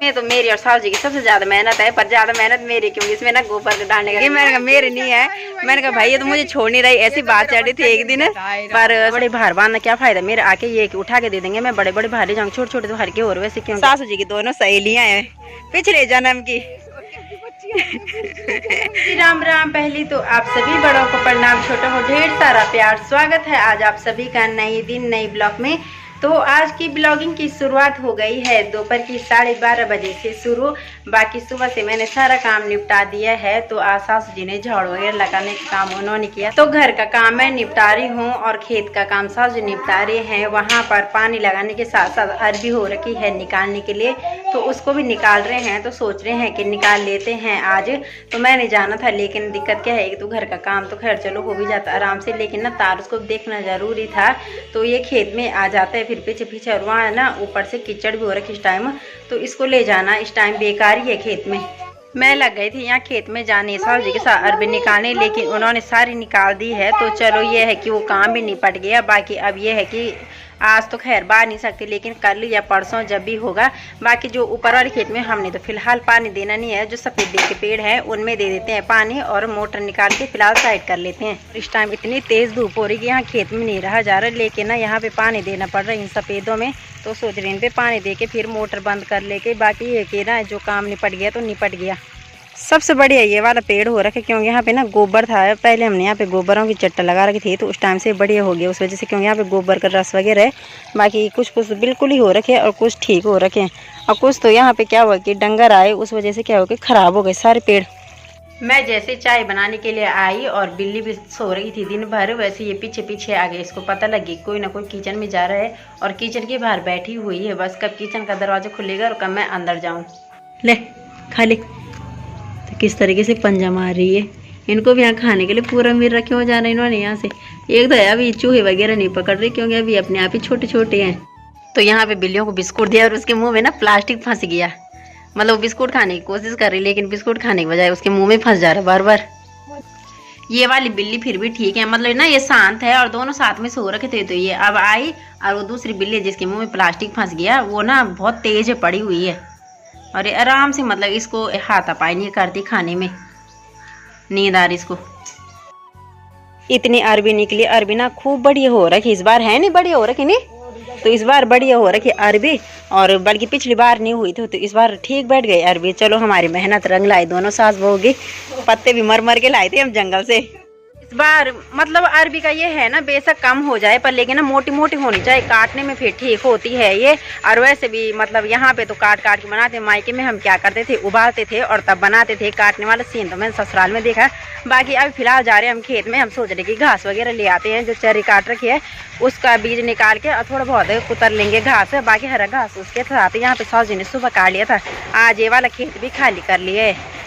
इसमें तो मेरी और साहू जी की सबसे ज्यादा मेहनत है, पर ज्यादा मेहनत मेरी, क्योंकि इसमें ना गोबर डालने का। मैंने कहा मेरे नहीं है, मैंने कहा भाई ये तो मुझे छोड़ नहीं रही। ऐसी बात चढ़ी थी एक दिन, पर बड़े भार बांधना क्या फायदा, मेरे आके ये उठा के दे देंगे, मैं बड़े बड़े भार ले जाऊंगी, छोटे छोटे तो हल्के और वैसे। क्यों सासू जी की दोनों सहेलियां हैं पिछले जन्म की। राम राम। पहली तो आप सभी बड़ों को प्रणाम, छोटों को ढेर सारा प्यार। स्वागत है आज आप सभी का नई दिन नई ब्लॉग में। तो आज की ब्लॉगिंग की शुरुआत हो गई है दोपहर की 12:30 बजे से शुरू। बाकी सुबह से मैंने सारा काम निपटा दिया है। तो आज सासू जी ने झाड़ू वगैरह लगाने का काम उन्होंने किया, तो घर का काम मैं निपटा रही हूँ और खेत का काम सासू जी निपटा रहे हैं। वहाँ पर पानी लगाने के साथ साथ अरबी हो रखी है निकालने के लिए, तो उसको भी निकाल रहे हैं। तो सोच रहे हैं कि निकाल लेते हैं आज। तो मैंने जाना था, लेकिन दिक्कत क्या है कि तो घर का काम तो खैर चलो हो भी जाता आराम से, लेकिन ना तार उसको देखना जरूरी था। तो ये खेत में आ जाता है फिर पीछे पीछे, और वहाँ है ना ऊपर से कीचड़ भी हो रखी इस टाइम, तो इसको ले जाना इस टाइम बेकार ही है खेत में। मैं लग गई थी यहाँ खेत में जाने साहू जी के साथ अरबी निकालने, लेकिन उन्होंने सारी निकाल दी है। तो चलो ये है कि वो काम भी निपट गया। बाकी अब ये है कि आज तो खैर बाहर नहीं सकती, लेकिन कल या परसों जब भी होगा। बाकी जो ऊपर वाले खेत में हमने तो फिलहाल पानी देना नहीं है, जो सफेद के पेड़ है उनमें दे देते हैं पानी, और मोटर निकाल के फिलहाल साइड कर लेते हैं। इस टाइम इतनी तेज धूप हो रही है यहाँ खेत में नहीं रहा जा रहा, लेकिन ना यहाँ पे पानी देना पड़ रहा है इन सफेदों में। तो सोच रहे इन पे पानी दे के फिर मोटर बंद कर लेके, बाकी ये कि ना जो काम निपट गया तो निपट गया। सबसे बढ़िया ये वाला पेड़ हो रखे, क्योंकि यहाँ पे ना गोबर था। पहले हमने यहाँ पे गोबरों की चट्टा लगा रखी थी, तो उस टाइम से बढ़िया हो गया उस वजह से, क्योंकि यहाँ पे गोबर का रस वगैरह है। बाकी कुछ कुछ बिल्कुल ही हो रखे और कुछ ठीक हो रखे हैं, और कुछ तो यहाँ पे क्या हुआ कि डंगर आए, उस वजह से क्या हुआ कि खराब हो गए सारे पेड़। मैं जैसे चाय बनाने के लिए आई और बिल्ली भी सो रही थी दिन भर, वैसे ये पीछे पीछे आ गई। इसको पता लगी कोई ना कोई किचन में जा रहा है और किचन के बाहर बैठी हुई है। बस कब किचन का दरवाजा खुलेगा और कब मैं अंदर जाऊँ। ले खा ले, किस तरीके से पंजा मार रही है। इनको भी यहाँ खाने के लिए पूरा मिल रखे हो जा रहे हैं इन्होंने यहाँ से। एक तो है अभी चूहे वगैरह नहीं पकड़ रहे, क्योंकि अभी अपने आप ही छोटे छोटे हैं। तो यहाँ पे बिल्लियों को बिस्कुट दिया और उसके मुंह में ना प्लास्टिक फंस गया। मतलब वो बिस्कुट खाने की कोशिश कर रही, लेकिन बिस्कुट खाने के बजाय उसके मुंह में फंस जा रहा बार बार। ये वाली बिल्ली फिर भी ठीक है, मतलब ना ये शांत है, और दोनों साथ में सो रखे थे। तो ये अब आई, और वो दूसरी बिल्ली जिसके मुँह में प्लास्टिक फंस गया, वो ना बहुत तेज पड़ी हुई है, और ये आराम से मतलब इसको हाथापाई नहीं करती खाने में, नींद आ रही इसको। इतनी अरबी निकली, अरबी ना खूब बढ़िया हो रखी इस बार, है नहीं बढ़िया हो रखी नहीं, तो इस बार बढ़िया हो रखी अरबी। और बल्कि पिछली बार नहीं हुई थी, तो इस बार ठीक बैठ गई अरबी। चलो हमारी मेहनत रंग लाई, दोनों सास बहू की। पत्ते भी मर मर के लाए थे हम जंगल से। इस बार मतलब अरबी का ये है ना, बेशक कम हो जाए पर लेकिन ना मोटी मोटी होनी चाहिए, काटने में फिर ठीक होती है ये। और वैसे भी मतलब यहाँ पे तो काट काट के बनाते, मायके में हम क्या करते थे उबालते थे और तब बनाते थे। काटने वाला सीन तो मैंने ससुराल में देखा। बाकी अभी फिलहाल जा रहे हैं हम खेत में, हम सोच रहे कि घास वगैरह ले आते हैं, जो चरी काट रखी है उसका बीज निकाल के और थोड़ा बहुत कुतर लेंगे घास। बाकी हरा घास उसके साथ यहाँ पे सासू जी ने सुबह काट लिया था, आज ये वाला खेत भी खाली कर लिया है।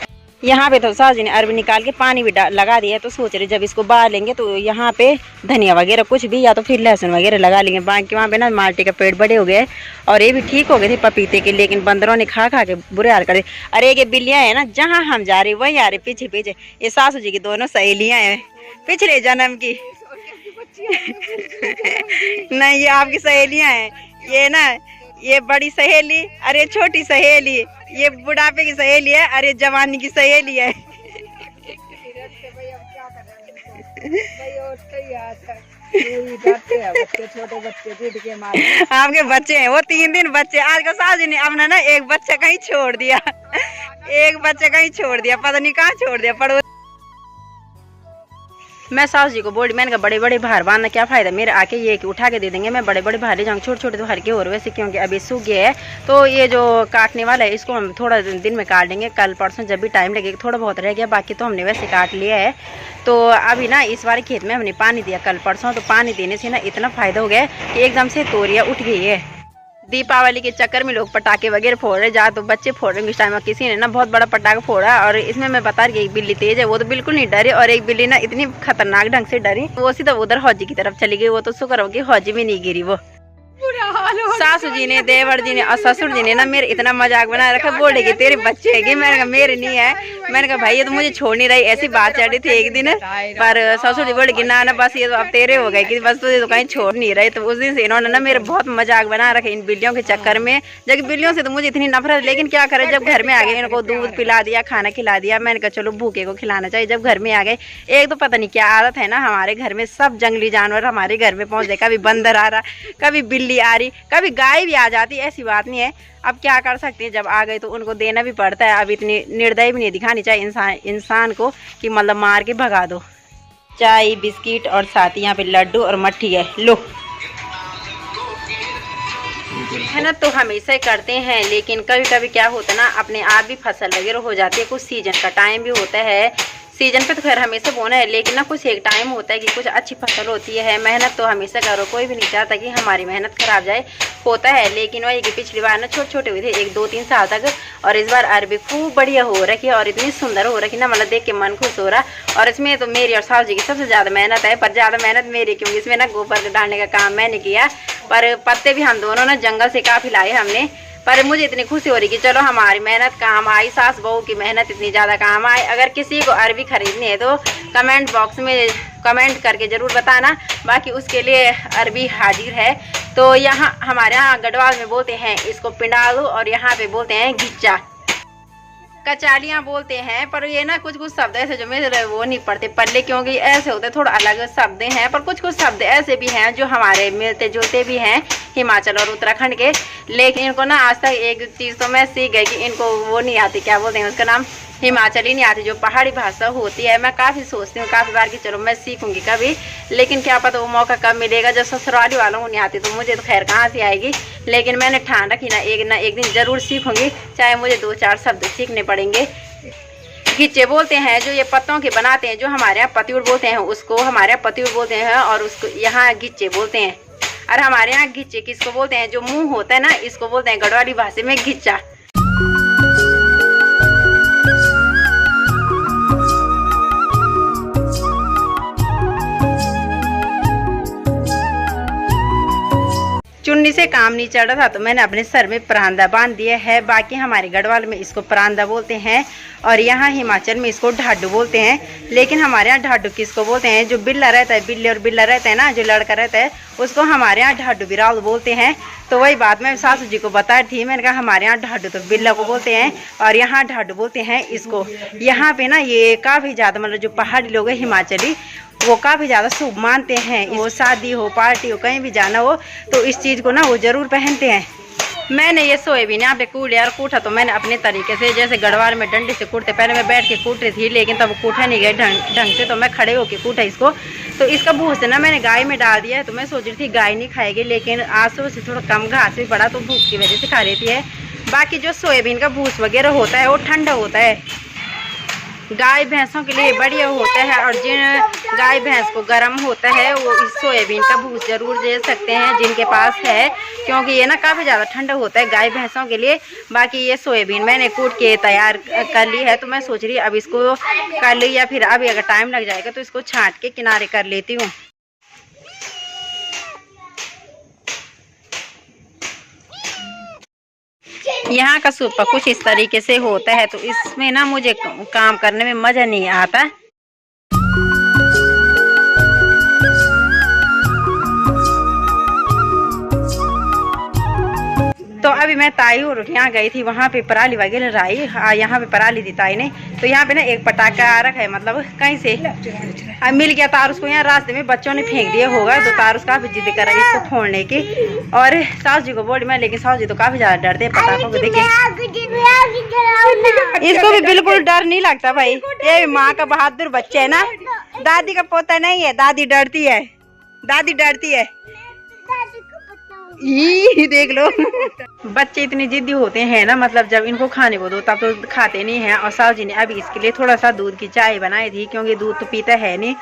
यहाँ पे तो सासू जी ने अरबी निकाल के पानी भी लगा दिया है। तो सोच रहे जब इसको बाहर लेंगे तो यहाँ पे धनिया वगैरह कुछ भी, या तो फिर लहसुन वगैरह लगा लेंगे। बाकी वहाँ पे ना माल्टे का पेड़ बड़े हो गए, और ये भी ठीक हो गए थे पपीते के, लेकिन बंदरों ने खा खा के बुरे हाल कर दिए। अरे ये बिल्लियाँ है ना, जहाँ हम जा रहे वही आ रहे पीछे पीछे। ये सासू जी की दोनों सहेलियाँ हैं पिछले जन्म की। नहीं ये आपकी सहेलियाँ हैं, ये ना ये बड़ी सहेली, अरे छोटी सहेली, ये बुढ़ापे की सहेली है, अरे जवानी की सहेली है। आपके बच्चे हैं वो 3 दिन बच्चे। आज का सासू जी ने अपना ना एक बच्चा कहीं छोड़ दिया, एक बच्चा कहीं छोड़ दिया, पता नहीं कहाँ छोड़ दिया पड़ोस। मैं सासू जी को बोली, मैंने कहा बड़े बड़े भार बांधना क्या फायदा, मेरे आके ये कि उठा के दे देंगे, मैं बड़े बड़े भार ले जाऊँगी, छोटे छोटे तो हल्के और वैसे, क्योंकि अभी सूख गया है। तो ये जो काटने वाला है इसको हम थोड़ा दिन में काट लेंगे, कल परसों जब भी टाइम लगेगा। थोड़ा बहुत रह गया, बाकी तो हमने वैसे काट लिया है। तो अभी ना इस बार खेत में हमने पानी दिया कल परसों, तो पानी देने से ना इतना फ़ायदा हो गया कि एकदम से तोरियाँ उठ गई है। दीपावली के चक्कर में लोग पटाखे वगैरह फोड़ रहे, जा तो बच्चे फोड़ रहे हैं। इस टाइम किसी ने ना बहुत बड़ा पटाखा फोड़ा, और इसमें मैं बता रही एक बिल्ली तेज है, वो तो बिल्कुल नहीं डरी, और एक बिल्ली ना इतनी खतरनाक ढंग से डरी, वो सीधा उधर हौजी की तरफ चली गई। वो तो शुक्र हो कि हौजी में नहीं गिरी, वो सासू जी ने, देवर जी ने और ससुर जी ने ना मेरे इतना मजाक बना रखा। बोले कि तेरे बच्चे है। मैंने कहा मेरे नहीं है। मैंने कहा भाई ये तो मुझे छोड़ नहीं रही। ऐसी बात चढ़ी थी एक दिन, पर ससुर जी बोले कि ना ना बस ये तो अब तेरे हो गए कि बस तुझे तो कहीं छोड़ नहीं रही। तो उस दिन से इन्होंने ना मेरे बहुत मजाक बना रखे इन बिल्लियों के चक्कर में। जबकि बिल्लियों से तो मुझे इतनी नफरत, लेकिन क्या करे, जब घर में आ गए इनको दूध पिला दिया, खाना खिला दिया। मैंने कहा चलो भूखे को खिलाना चाहिए। जब घर में आ गए, एक तो पता नहीं क्या आदत है ना हमारे घर में, सब जंगली जानवर हमारे घर में पहुंच गए। कभी बंदर आ रहा, कभी बिल्ली आ रही, कभी गाय भी आ जाती। ऐसी बात नहीं है, अब क्या कर सकते हैं, जब आ गए तो उनको देना भी पड़ता है। अब इतनी निर्दयी भी नहीं दिखानी चाहिए इंसान को कि मतलब मार के भगा दो। चाय, बिस्किट और साथ यहाँ पे लड्डू और मट्ठी है, लो। मेहनत तो हमेशा ही करते हैं, लेकिन कभी कभी क्या होता है ना, अपने आप भी फसल वगैरह हो जाती है। कुछ सीजन का टाइम भी होता है, सीजन पे तो खैर हमेशा बोना है, लेकिन ना कुछ एक टाइम होता है कि कुछ अच्छी फसल होती है। मेहनत तो हमेशा करो, कोई भी नहीं चाहता कि हमारी मेहनत खराब जाए, होता है। लेकिन वही कि पिछली बार ना छोटे छोटे हुए थे, 1-2-3 साल तक, और इस बार अरबी खूब बढ़िया हो रखी है और इतनी सुंदर हो रखी ना, मतलब देख के मन खुश हो रहा। और इसमें तो मेरी और साहू जी की सबसे ज़्यादा मेहनत है, पर ज़्यादा मेहनत मेरी, क्योंकि इसमें ना गोबर डालने का काम मैंने किया। पर पत्ते भी हम दोनों ना जंगल से काफ़ी लाए हमने। पर मुझे इतनी खुशी हो रही कि चलो हमारी मेहनत काम आई, सास बहू की मेहनत इतनी ज़्यादा काम आई। अगर किसी को अरबी खरीदनी है तो कमेंट बॉक्स में कमेंट करके ज़रूर बताना, बाकी उसके लिए अरबी हाजिर है। तो यहाँ हमारे यहाँ गढ़वाल में बोलते हैं इसको पिंडालू, और यहाँ पे बोलते हैं गिच्चा, कचालियाँ बोलते हैं। पर ये ना कुछ कुछ शब्द ऐसे जो मेरे वो नहीं पढ़ते पल्ले, क्योंकि ऐसे होते थोड़ा अलग शब्द हैं। पर कुछ कुछ शब्द ऐसे भी हैं जो हमारे मिलते जुलते भी हैं हिमाचल और उत्तराखंड के। लेकिन इनको ना आज तक एक चीज़ तो मैं सीख गई कि इनको वो नहीं आती, क्या बोलते हैं उसका नाम, हिमाचली नहीं आती, जो पहाड़ी भाषा होती है। मैं काफ़ी सोचती हूँ काफ़ी बार कि चलो मैं सीखूंगी कभी, लेकिन क्या पता वो मौका कब मिलेगा। जब ससुराली वालों को नहीं आती तो मुझे तो खैर कहाँ से आएगी। लेकिन मैंने ठान रखी ना एक दिन ज़रूर सीखूंगी, चाहे मुझे 2-4 शब्द सीखने पड़ेंगे। गिच्चे बोलते हैं जो ये पत्तों के बनाते हैं, जो हमारे यहाँ पतिउर बोलते हैं उसको हमारे यहाँ पतिउर बोलते हैं, और उसको यहाँ गिच्चे बोलते हैं। और हमारे यहाँ गिच्चे किसको बोलते हैं, जो मुँह होता है ना, इसको बोलते हैं गढ़वाली भाषा में गिच्चा। चुन्नी से काम नहीं चढ़ रहा था तो मैंने अपने सर में परांदा बांध दिया है। बाकी हमारे गढ़वाल में इसको परांदा बोलते हैं, और यहाँ हिमाचल में इसको ढाडू बोलते हैं। लेकिन हमारे यहाँ ढाडू किसको बोलते हैं, जो बिल्ला रहता है, बिल्ली और बिल्ला रहता है ना, जो लड़का रहता है, उसको हमारे यहाँ ढाडू बिराल बोलते हैं। तो वही बात मैं सासू जी को बताई थी, मैंने कहा हमारे यहाँ ढाडू तो बिल्ला को बोलते हैं और यहाँ ढाडू बोलते हैं इसको। यहाँ पे ना ये काफ़ी ज़्यादा मतलब जो पहाड़ी लोग हैं हिमाचली, वो काफ़ी ज़्यादा शुभ मानते हैं। वो शादी हो, पार्टी हो, कहीं भी जाना हो तो इस चीज़ को ना वो ज़रूर पहनते हैं। मैंने ये सोयाबीन यहाँ पे कूट लिया और कूटा तो मैंने अपने तरीके से, जैसे गढ़वाल में डंडे से कूटते, पहले मैं बैठ के कूट रही थी, लेकिन तब कूटा नहीं गया ढंग से, तो मैं खड़े होके कूटा इसको। तो इसका भूस ना मैंने गाय में डाल दिया है। तो मैं सोच रही थी गाय नहीं खाएगी, लेकिन आज सुबह से थोड़ा कम घास भी पड़ा तो भूख की वजह से खा लेती है। बाकी जो सोयाबीन का भूस वगैरह होता है वो ठंडा होता है, गाय भैंसों के लिए बढ़िया होता है। और जिन गाय भैंस को गर्म होता है वो इस सोयाबीन का भूस जरूर दे सकते हैं जिनके पास है, क्योंकि ये ना काफ़ी ज़्यादा ठंडा होता है गाय भैंसों के लिए। बाकी ये सोयाबीन मैंने कूट के तैयार कर ली है, तो मैं सोच रही अब इसको कर ली, या फिर अभी अगर टाइम लग जाएगा तो इसको छाँट के किनारे कर लेती हूँ। यहाँ का सूपा कुछ इस तरीके से होता है, तो इसमें ना मुझे काम करने में मज़ा नहीं आता। तो अभी मैं ताई और यहाँ गई थी, वहाँ पे पराली वगैरह लाई, यहाँ पे पराली दी ताई ने। तो यहाँ पे ना एक पटाखा आ रखा है, मतलब कहीं से मिल गया तार उसको, यहाँ रास्ते में बच्चों ने फेंक दिया होगा, तो तार उसका काफ़ी जिद कर रहा है इसको फोड़ने की। और सास जी को बोली मैं, लेकिन सास जी तो काफ़ी ज़्यादा डरते हैं पटाखों को देखे। इसको भी बिल्कुल डर नहीं लगता भाई, ये माँ का बहादुर बच्चा है ना, दादी का पोता नहीं है, दादी डरती है, दादी डरती है। ये देख लो बच्चे इतने जिद्दी होते हैं ना, मतलब जब इनको खाने को दो तब तो खाते नहीं हैं। और साहू जी ने अभी इसके लिए थोड़ा सा दूध की चाय बनाई थी, क्योंकि दूध तो पीता है नहीं,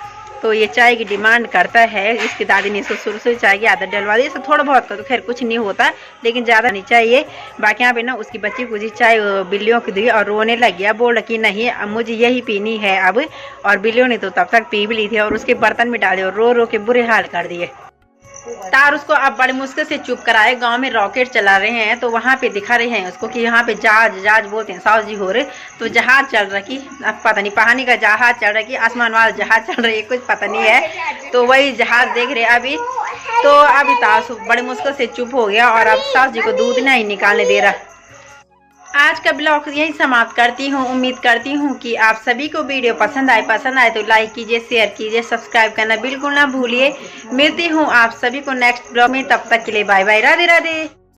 तो ये चाय की डिमांड करता है। इसकी दादी ने इसको शुरू से चाय की आदत डलवा दी। इससे थोड़ा बहुत का तो खैर कुछ नहीं होता, लेकिन ज़्यादा नहीं चाहिए। बाकी यहाँ पे ना उसकी बच्ची को जी चाय बिल्लियों की दी और रोने लग गया, बोल रहा कि नहीं अब मुझे यही पीनी है अब। और बिल्लियों ने तो तब तक पी भी ली थी और उसके बर्तन में डाले और रो रो के बुरे हाल कर दिए। तार उसको अब बड़े मुश्किल से चुप कराए। गांव में रॉकेट चला रहे हैं तो वहां पे दिखा रहे हैं उसको कि यहाँ पे जहाज बोलते हैं, साहु जी हो रहे तो जहाज चल रहा कि अब पता नहीं पानी का जहाज चल रहा कि आसमान वाला जहाज चल रहा है, कुछ पता नहीं है। तो वही जहाज देख रहे अभी। तो अभी तार बड़े मुश्किल से चुप हो गया और अब साहु जी को दूध नहीं निकालने दे रहा। आज का ब्लॉग यही समाप्त करती हूँ। उम्मीद करती हूँ कि आप सभी को वीडियो पसंद आए तो लाइक कीजिए, शेयर कीजिए, सब्सक्राइब करना बिल्कुल ना भूलिए। मिलती हूँ आप सभी को नेक्स्ट ब्लॉग में, तब तक के लिए बाय बाय, राधे राधे।